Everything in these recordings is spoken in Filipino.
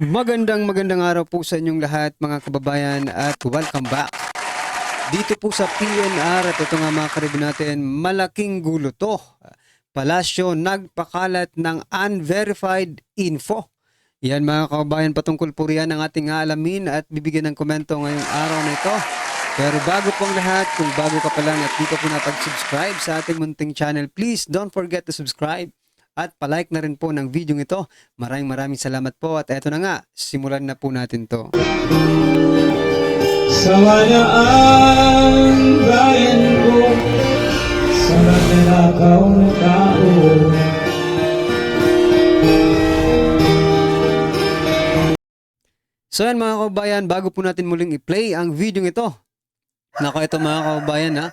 Magandang araw po sa inyong lahat mga kababayan at welcome back dito po sa PNR. At ito nga mga karibin natin, malaking gulo to. Palasyo nagpakalat ng unverified info. Yan mga kababayan, patungkol po riyan ang ating aalamin at bibigyan ng komento ngayong araw na ito. Pero bago pong lahat, kung bago ka pa lang at di ka po napag-subscribe sa ating munting channel, please don't forget to subscribe. At palike na rin po ng video ito. Maraming salamat po. At eto na nga, simulan na po natin to. Sawa na ang bayan ko sa magnanakaw na tao. So yan mga kababayan, bago po natin muling i-play ang video ito. Nako, ito mga kababayan ha,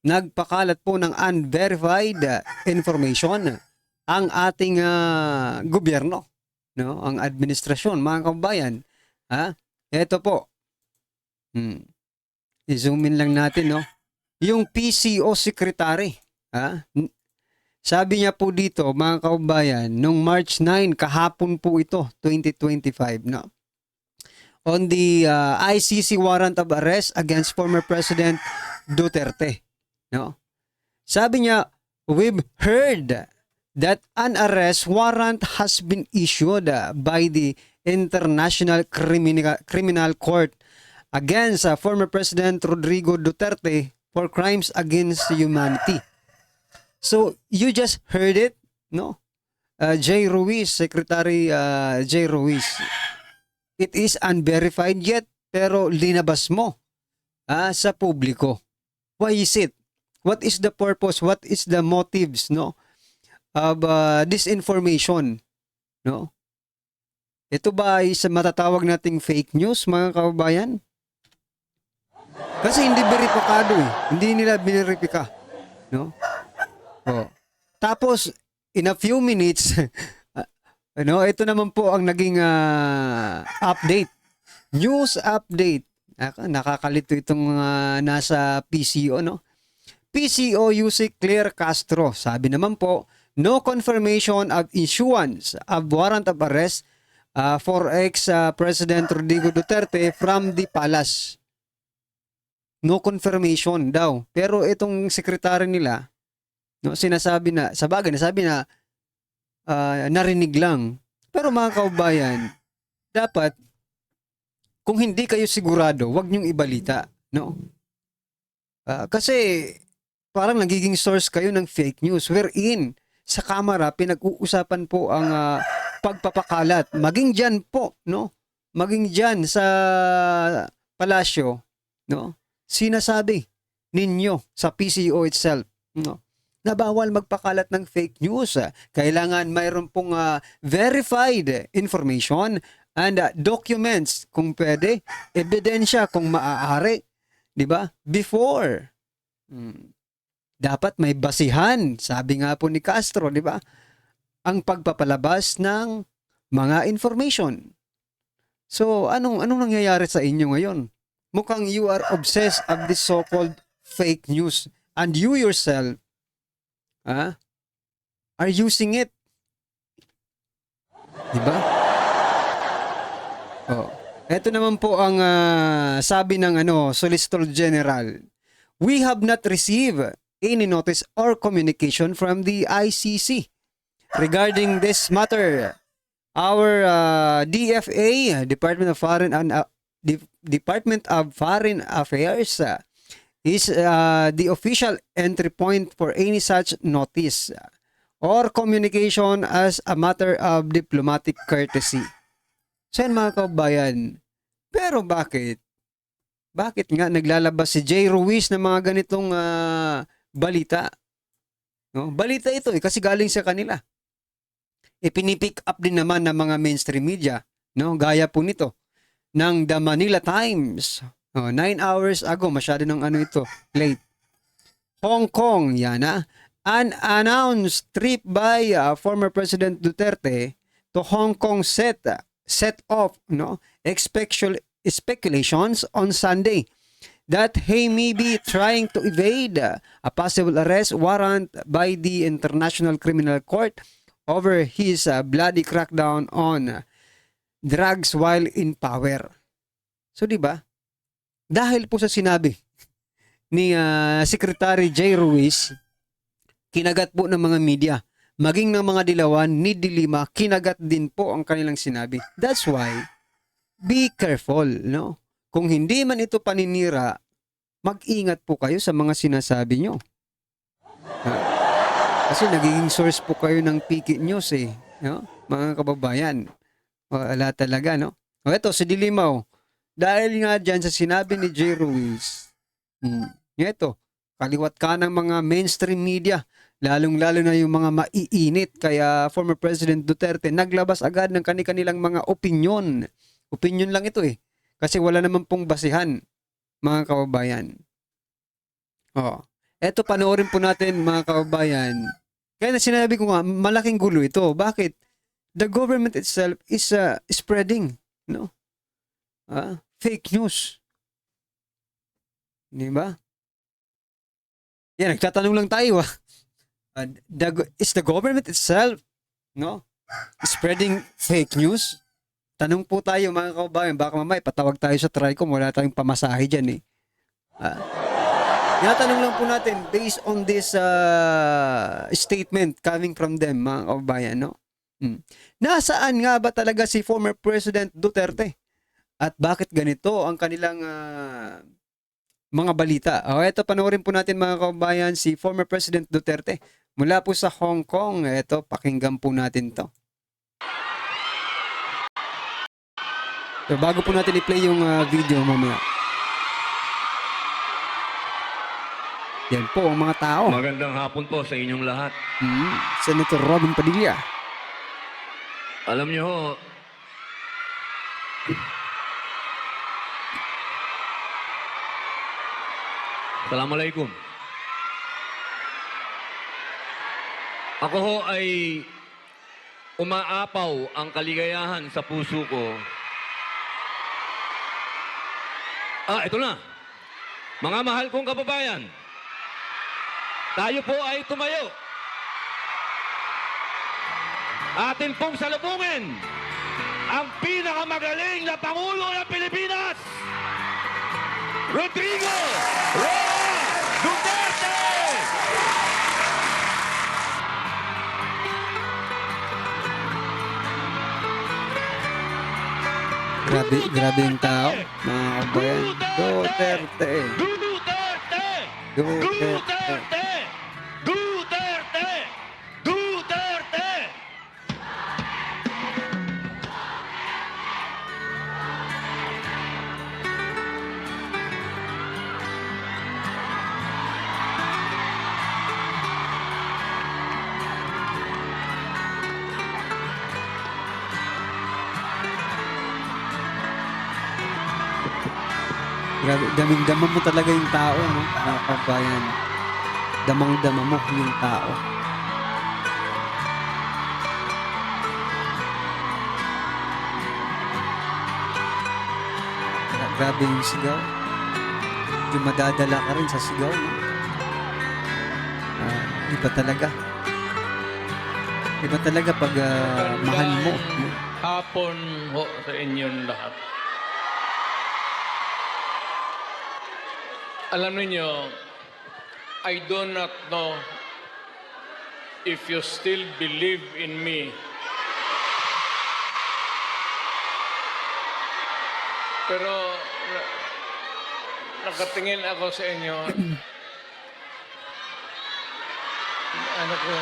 nagpakalat po ng unverified information ang ating gobyerno, no? Ang administrasyon, mga kababayan. Ha? Ito po. I-zoom in lang natin, no? Yung PCO secretary, ha? Sabi niya po dito, mga kababayan, nung March 9, kahapon po ito, 2025, no? On the ICC warrant of arrest against former President Duterte, no? Sabi niya, we've heard that an arrest warrant has been issued by the International Criminal Court against former President Rodrigo Duterte for crimes against humanity. So, you just heard it, no? Jay Ruiz, Secretary Jay Ruiz. It is unverified yet, pero linabas mo sa publiko. Why is it? What is the purpose? What is the motives, no? Of this information, no? Ito ba ay matatawag nating fake news, mga kababayan? Kasi hindi beripikado eh. Hindi nila bineripika, no? Oh. Tapos in a few minutes, no, ito naman po ang naging update. News update. Nakakalito itong nasa PCO, no? PCO Yusik Claire Castro. Sabi naman po, no confirmation of issuance of warrant of arrest for ex-President Rodrigo Duterte from the palace. No confirmation daw. Pero itong sekretary nila, no, sinasabi na, sa bagay, nasabi na narinig lang. Pero mga kaubayan, dapat, kung hindi kayo sigurado, wag niyong ibalita. No? Kasi, parang nagiging source kayo ng fake news. Wherein, sa kamera, pinag-uusapan po ang pagpapakalat. Maging dyan po, no? Maging dyan sa palasyo, no? Sinasabi ninyo sa PCO itself, no? Na bawal magpakalat ng fake news. Kailangan mayroon pong verified information and documents kung pwede, ebidensya kung maaari, 'di ba? Before. Dapat may basihan, sabi nga po ni Castro, 'di ba? Ang pagpapalabas ng mga information. So, anong nangyayari sa inyo ngayon? Mukhang you are obsessed of this so-called fake news and you yourself are using it. 'Di ba? Oh. Ito naman po ang sabi ng Solicitor General. We have not received any notice or communication from the ICC regarding this matter. Our DFA, Department of Foreign Affairs, is the official entry point for any such notice or communication as a matter of diplomatic courtesy. So yan mga kabayan, pero bakit? Bakit nga naglalabas si Jay Ruiz ng mga ganitong balita? No? Balita ito kasi galing sa kanila. Ipinipick up din naman ng mga mainstream media, no? Gaya po nito ng The Manila Times. 9 hours ago, masyado ng ito, late. Hong Kong, yan unannounced trip by former President Duterte to Hong Kong set off, no, speculations on Sunday that he may be trying to evade a possible arrest warrant by the International Criminal Court over his bloody crackdown on drugs while in power. So, di ba? Dahil po sa sinabi ni Secretary Jay Ruiz, kinagat po ng mga media, maging ng mga dilawan ni Dilima, kinagat din po ang kanilang sinabi. That's why, be careful, no? Kung hindi man ito paninira, mag-ingat po kayo sa mga sinasabi nyo. Kasi nagiging source po kayo ng fake news eh, no? Mga kababayan. Wala talaga, no? O eto, si Dilimaw, dahil nga dyan sa sinabi ni Jay Ruiz, eto, kaliwat ka ng mga mainstream media, lalong-lalo na yung mga maiinit, kaya former President Duterte naglabas agad ng kanilang mga opinion. Opinion lang ito eh. Kasi wala naman pong basihan, mga kababayan. Eto, panoorin po natin, mga kababayan. Kaya na sinabi ko nga, malaking gulo ito. Bakit? The government itself is spreading, no? Fake news. Di ba? Yan, nagtatanong lang tayo. Is the government itself, no, spreading fake news? Tanong po tayo, mga kababayan. Baka mamaya patawag tayo sa Tricom. Wala tayong pamasahe dyan eh. Tinatanong lang po natin based on this statement coming from them, mga kababayan, no? Nasaan nga ba talaga si former President Duterte? At bakit ganito ang kanilang mga balita? Ito, panoorin po natin, mga kababayan, si former President Duterte mula po sa Hong Kong. Ito, pakinggan po natin to. So, bago po natin i-play yung video mamaya. Yan po ang mga tao. Magandang hapon po sa inyong lahat. Senator Robin Padilla. Alam niyo ho, Assalamualaikum. Ako ho ay umaapaw ang kaligayahan sa puso ko. Ito na. Mga mahal kong kababayan, tayo po ay tumayo. Atin pong salubungin ang pinakamagaling na Pangulo ng Pilipinas, Rodrigo Roa Duterte! Grabe yung tao, mga kababayan. Duterte. Duterte! Duterte! Duterte! Duterte! Grabe, daming-dama mo talaga yung tao, no? Mga kababayan. Damang-dama mo yung tao. Grabe yung sigaw. Yung madadala ka rin sa sigaw, no? Iba talaga. Iba talaga pag mahal mo. No? Hapon ho sa inyong lahat. Alam niyo, I do not know if you still believe in me. Pero nakatingin ako sa inyo. Ano ko,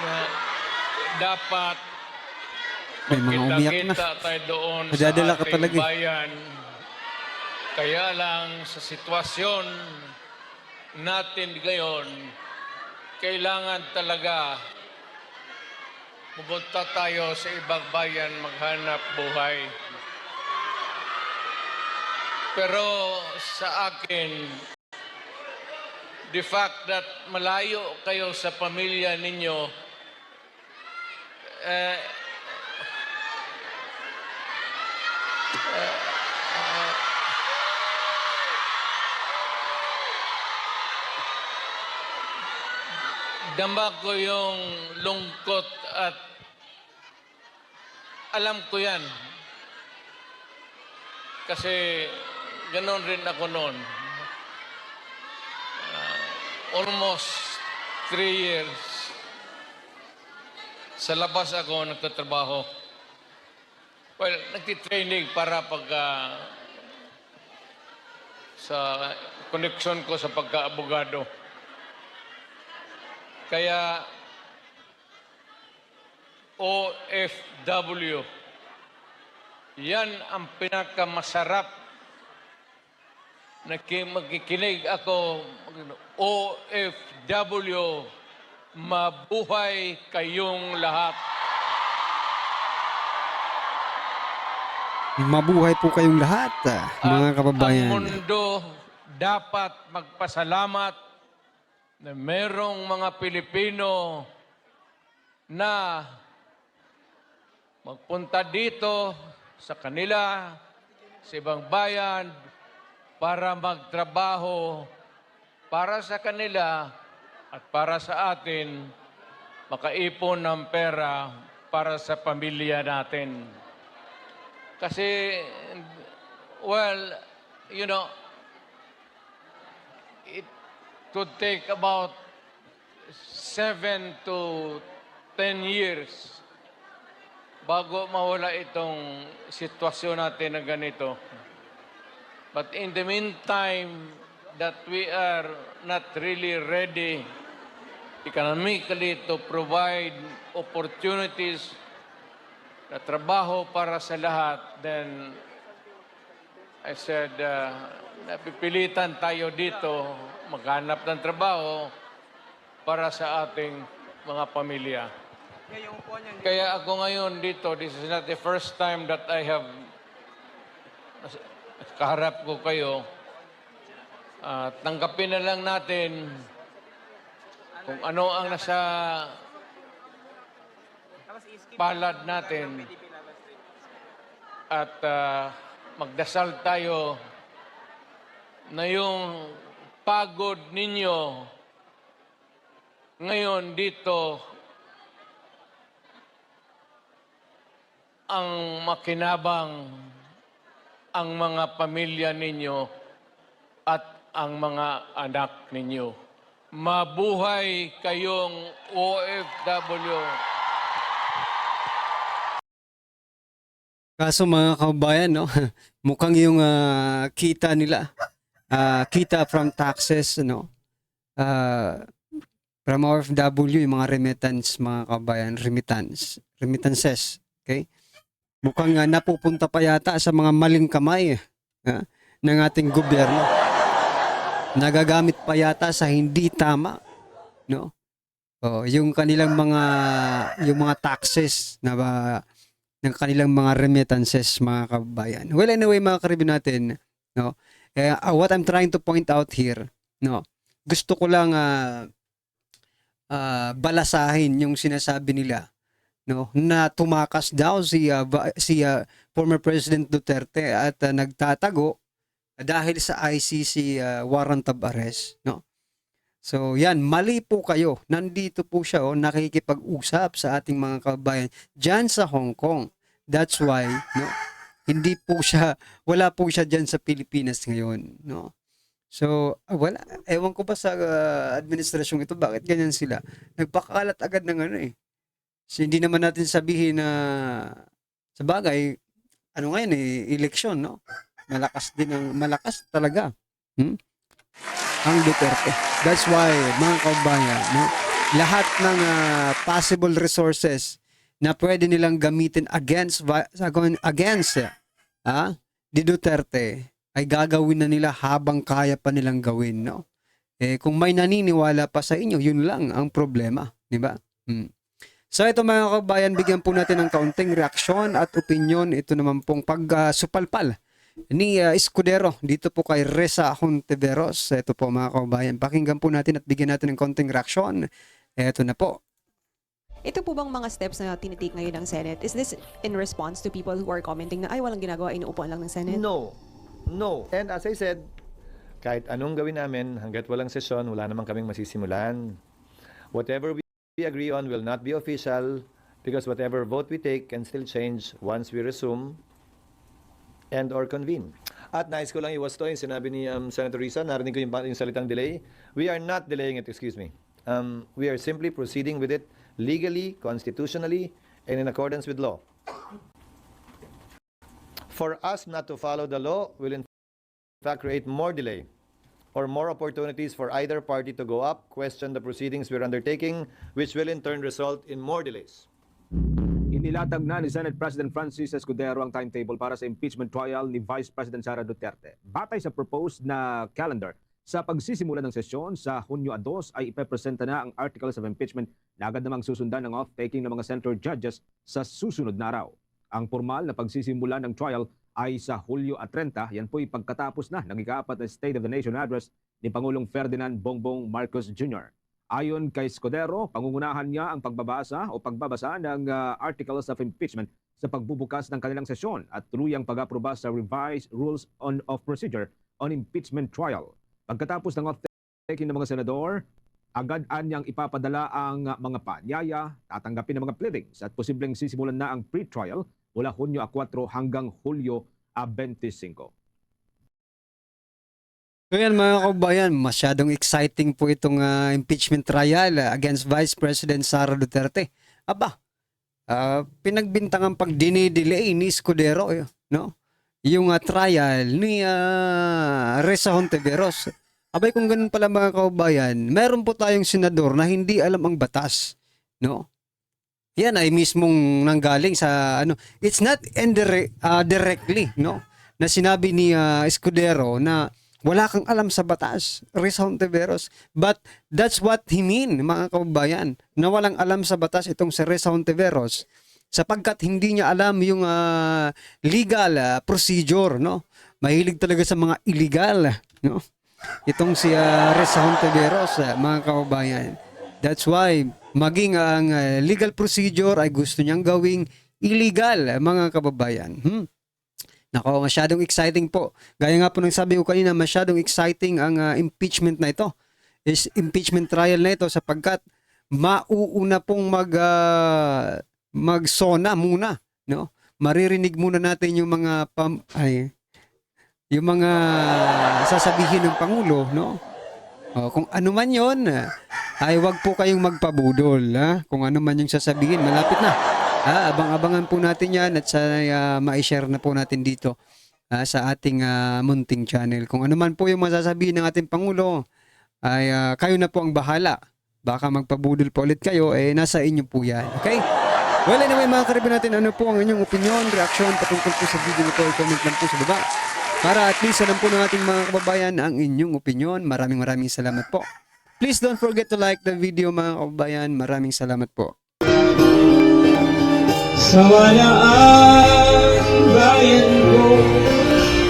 na dapat May mga umiyak na. kita tayo doon Madadala ka sa ating talaga eh. bayan. Kaya lang sa sitwasyon natin ngayon, kailangan talaga pumunta tayo sa ibang bayan maghanap buhay. Pero sa akin, the fact that malayo kayo sa pamilya ninyo, dama ko yung lungkot at alam ko yan. Kasi ganon rin ako noon. Almost 3 years. Sa labas ako nagtatrabaho. Well, nagtitraining para sa connection ko sa pagka-abogado. Kaya OFW, yan ang pinakamasarap na magkikinig ako. OFW, mabuhay kayong lahat. Mabuhay po kayong lahat, mga At kababayan. ang mundo dapat magpasalamat na merong mga Pilipino na magpunta dito sa kanila, sa ibang bayan, para magtrabaho para sa kanila at para sa atin, makaipon ng pera para sa pamilya natin. Kasi, well, you know, it could take about 7 to 10 years bago mawala itong sitwasyon natin na ganito. But in the meantime, that we are not really ready economically to provide opportunities na trabaho para sa lahat, then I said, napipilitan tayo dito maghanap ng trabaho para sa ating mga pamilya. Kaya ako ngayon dito, this is not the first time that I have kaharap ko kayo. Tanggapin na lang natin kung ano ang nasa palad natin at magdasal tayo na yung pagod ninyo ngayon dito ang makinabang ang mga pamilya ninyo at ang mga anak ninyo. Mabuhay kayong OFW. Kaso mga kababayan, no, mukhang yung kita nila, kita from taxes, no, from OFW, yung mga remittance, mga kababayan, remittances, okay? Mukhang napupunta pa yata sa mga maling kamay ng ating gobyerno. Nagagamit pa yata sa hindi tama, no? Yung kanilang mga taxes na ng kanilang mga remittances, mga kababayan. Well, anyway, mga karibin natin, no? What I'm trying to point out here, no? Gusto ko lang balasahin yung sinasabi nila, no, na tumakas daw si former President Duterte at nagtatago dahil sa ICC warrant of arrest, no. So yan, mali po kayo. Nandito po siya, nakikipag-usap sa ating mga kababayan diyan sa Hong Kong. That's why, no, wala po siya diyan sa Pilipinas ngayon, no. So, wala, ewan ko ba sa administrasyong ito, bakit ganyan sila? Nagpakalat agad ng So, hindi naman natin sabihin na sa bagay, ngayon eleksyon, no? Malakas talaga. Ang Duterte. That's why, mga kababayan, no? Lahat ng possible resources na pwede nilang gamitin against di Duterte ay gagawin na nila habang kaya pa nilang gawin, no? Kung may naniniwala pa sa inyo, yun lang ang problema, di ba? So ito mga kababayan, bigyan po natin ng kaunting reaksyon at opinion. Ito naman pong pagsupalpal ni Escudero dito po kay Reza Hontiveros. Ito po mga kababayan, pakinggan po natin at bigyan natin ng kaunting reaksyon. Ito na po. Ito po bang mga steps na tinitake ngayon ng Senate? Is this in response to people who are commenting na ay walang ginagawa, inuupuan lang ng Senate? No. And as I said, kahit anong gawin namin, hanggat walang sesyon, wala namang kaming masisimulan. Whatever we agree on will not be official because whatever vote we take can still change once we resume and or convene. At nais ko lang iwasto yung sinabi ni Senator Risa, narinig ko yung salitang delay. We are not delaying it, excuse me. We are simply proceeding with it legally, constitutionally, and in accordance with law. For us not to follow the law will in fact create more delay or more opportunities for either party to go up, question the proceedings we're undertaking, which will in turn result in more delays. Inilatag na ni Senate President Francis Escudero ang timetable para sa impeachment trial ni Vice President Sara Duterte. Batay sa proposed na calendar, sa pagsisimula ng sesyon sa Hunyo 2 ay ipepresenta na ang articles of impeachment na agad namang susundan ng off-taking ng mga senator judges sa susunod na araw. Ang formal na pagsisimula ng trial ay sa Hulyo 30. Yan po'y pagkatapos na ng ika-4 na State of the Nation address ni Pangulong Ferdinand Bongbong Marcos Jr. Ayon kay Escudero, pangungunahan niya ang pagbabasa ng articles of impeachment sa pagbubukas ng kanilang sesyon at tuluyang pag-aproba sa revised rules of procedure on impeachment trial. Pagkatapos ng off-taking ng mga senador, agad-an niyang ipapadala ang mga panyaya, tatanggapin ng mga pleadings at posibleng sisimulan na ang pre-trial mula Hunyo 4 hanggang Hulyo 25. So yan mga kabayan, masyadong exciting po itong impeachment trial against Vice President Sara Duterte. Aba, pinagbintangan pag dinidelay ni Escudero, no? Yung trial ni Risa Hontiveros. Abay kung ganun pala mga kabayan, meron po tayong senador na hindi alam ang batas, no? Yan ay mismong nanggaling sa it's not directly, no? Na sinabi ni Escudero na wala kang alam sa batas, Risa Hontiveros. But that's what he mean, mga kababayan, na walang alam sa batas itong si Risa Hontiveros sapagkat hindi niya alam yung legal procedure, no? Mahilig talaga sa mga illegal, no? Itong si Risa Hontiveros, mga kababayan. That's why maging ang legal procedure ay gusto niyang gawing illegal, mga kababayan. Nako, masyadong exciting po. Gaya nga po ng sabi ko kanina, masyadong exciting ang impeachment na ito. Is impeachment trial na ito sapagkat mauuna pong magsona muna, no? Maririnig muna natin yung mga yung mga sasabihin ng Pangulo, no? Kung ano man 'yon, ay wag po kayong magpabudol, ha? Kung ano man yung sasabihin, malapit na. Abang-abangan po natin yan at ma-share na po natin dito sa ating munting channel. Kung ano man po yung masasabihin ng ating Pangulo, ay kayo na po ang bahala. Baka magpabudol pa ulit kayo, nasa inyo po yan. Okay? Well, anyway mga karibin natin, ano po ang inyong opinion, reaction patungkol po sa video ito, comment lang po sa baba. Para at least alam po ng ating mga kababayan ang inyong opinion. Maraming salamat po. Please don't forget to like the video mga kababayan. Maraming salamat po. Sawala ang bayan ko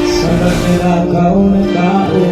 sa magnanakaw na tao.